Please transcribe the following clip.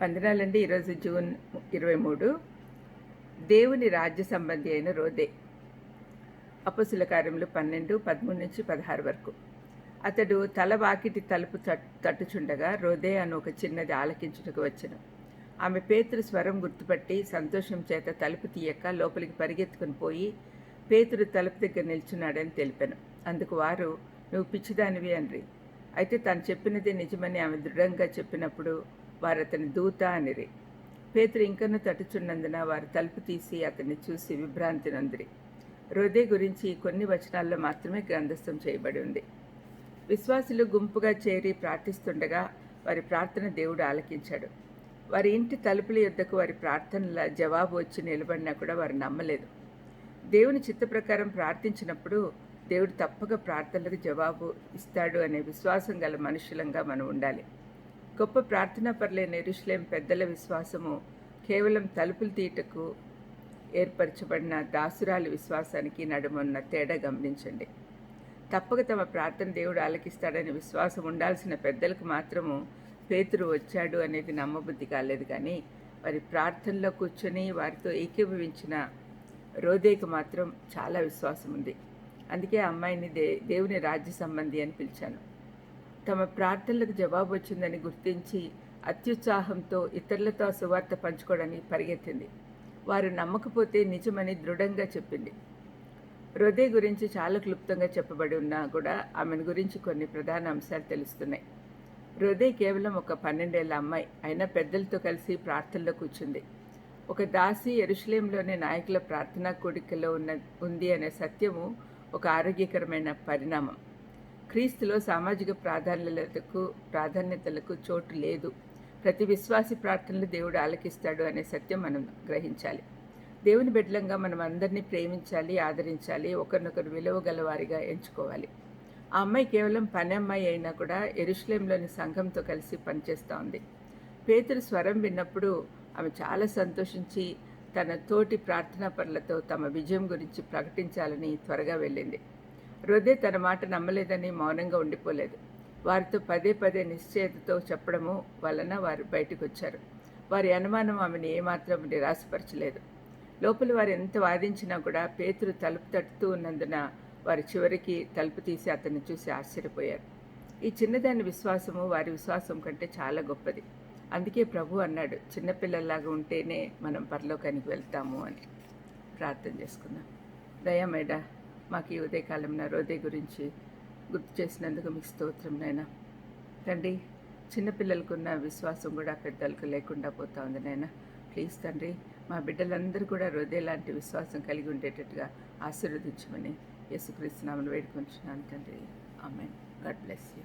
వందనాలండి. ఈరోజు జూన్ 23. దేవుని రాజ్య సంబంధి అయిన రోదే. అపొస్తలుల కార్యములు 12:13-16 వరకు. అతడు తల వాకిటి తలుపు తట్టుచుండగా రోదే అను ఒక చిన్నది ఆలకించుటకు వచ్చెను. ఆమె పేతురు స్వరం గుర్తుపట్టి సంతోషం చేత తలుపు తీయక లోపలికి పరిగెత్తుకుని పోయి పేతురు తలుపు దగ్గర నిల్చున్నాడని తెలిపాను. అందుకు వారు, నువ్వు పిచ్చిదానివి అన్రి. అయితే తను చెప్పినది నిజమని ఆమె దృఢంగా చెప్పినప్పుడు వారు అతని దూత అనిరి. పేతురు ఇంకనూ తట్టుచున్నందున వారు తలుపు తీసి అతన్ని చూసి విభ్రాంతి నొందిరి. రోదే గురించి కొన్ని వచనాల్లో మాత్రమే గ్రంథస్థం చేయబడి ఉంది. విశ్వాసులు గుంపుగా చేరి ప్రార్థిస్తుండగా వారి ప్రార్థన దేవుడు ఆలకించాడు. వారి ఇంటి తలుపుల యొద్దకు వారి ప్రార్థనల జవాబు వచ్చి నిలబడినా కూడా వారు నమ్మలేదు. దేవుని చిత్త ప్రకారం ప్రార్థించినప్పుడు దేవుడు తప్పక ప్రార్థనలకు జవాబు ఇస్తాడు అనే విశ్వాసం గల మనుషులంగా మనం ఉండాలి. గొప్ప ప్రార్థనా పరులైన యెరూషలేము పెద్దల విశ్వాసము కేవలం తలుపులు తీయటకు ఏర్పరచబడిన దాసురాలి విశ్వాసానికి నడుమున్న తేడా గమనించండి. తప్పక తమ ప్రార్థన దేవుడు ఆలకిస్తాడనే విశ్వాసం ఉండాల్సిన పెద్దలకు మాత్రము పేతురు వచ్చాడు అనేది నమ్మబుద్ధి కాలేదు. కానీ వారి ప్రార్థనలో కూర్చొని వారితో ఏకీభవించిన రోదేకు మాత్రం చాలా విశ్వాసం ఉంది. అందుకే ఆ అమ్మాయిని దేవుని రాజ్య సంబంధి అని పిలిచాను. తమ ప్రార్థనలకు జవాబు వచ్చిందని గుర్తించి అత్యుత్సాహంతో ఇతరులతో సువార్త పంచుకోవడానికి పరిగెత్తింది. వారు నమ్మకపోతే నిజమని దృఢంగా చెప్పింది. రోదే గురించి చాలా క్లుప్తంగా చెప్పబడి ఉన్నా కూడా ఆమెను గురించి కొన్ని ప్రధాన అంశాలు తెలుస్తున్నాయి. రోదే కేవలం ఒక 12 ఏళ్ల అమ్మాయి అయినా పెద్దలతో కలిసి ప్రార్థనలో కూర్చుంది. ఒక దాసి యెరూషలేములోని నాయకుల ప్రార్థనా కూడికలో ఉంది అనే సత్యము ఒక ఆరోగ్యకరమైన పరిణామం. క్రీస్తులో సామాజిక ప్రాధాన్యతలకు చోటు లేదు. ప్రతి విశ్వాసి ప్రార్థనలు దేవుడు ఆలకిస్తాడు అనే సత్యం మనం గ్రహించాలి. దేవుని బిడ్డలంగా మనం అందరినీ ప్రేమించాలి, ఆదరించాలి, ఒకరినొకరు విలువగలవారిగా ఎంచుకోవాలి. ఆ అమ్మాయి కేవలం పని అమ్మాయి అయినా కూడా యెరూషలేములోని సంఘంతో కలిసి పనిచేస్తూ ఉంది. పేతురు స్వరం విన్నప్పుడు ఆమె చాలా సంతోషించి తన తోటి ప్రార్థనా పరులతో తమ విజయం గురించి ప్రకటించాలని త్వరగా వెళ్ళింది. రోదే తన మాట నమ్మలేదని మౌనంగా ఉండిపోలేదు. వారితో పదే పదే నిశ్చయతతో చెప్పడము వలన వారు బయటకు వచ్చారు. వారి అనుమానం ఆమెను ఏమాత్రం నిరాశపరచలేదు. లోపల వారు ఎంత వాదించినా కూడా పేతురు తలుపు తట్టుతూ ఉన్నందున వారు చివరికి తలుపు తీసి అతన్ని చూసి ఆశ్చర్యపోయారు. ఈ చిన్నదాని విశ్వాసము వారి విశ్వాసం కంటే చాలా గొప్పది. అందుకే ప్రభు అన్నాడు, చిన్నపిల్లల్లాగా ఉంటేనే మనం పరలోకానికి వెళ్తాము అని. ప్రార్థన చేసుకుందాం. దయామేడ, మాకు ఈ ఉదయకాలంలో రోదే గురించి గుర్తు చేసినందుకు మీకు స్తోత్రం నాయనా. తండ్రి, చిన్నపిల్లలకున్న విశ్వాసం కూడా పెద్దలకు లేకుండా పోతా ఉంది నాయనా. ప్లీజ్ తండ్రి, మా బిడ్డలందరూ కూడా రోదే లాంటి విశ్వాసం కలిగి ఉండేటట్టుగా ఆశీర్వదించమని యేసుక్రీస్తు నామమున వేడుకొంచున్నాను తండ్రి. ఆమేన్. God bless you.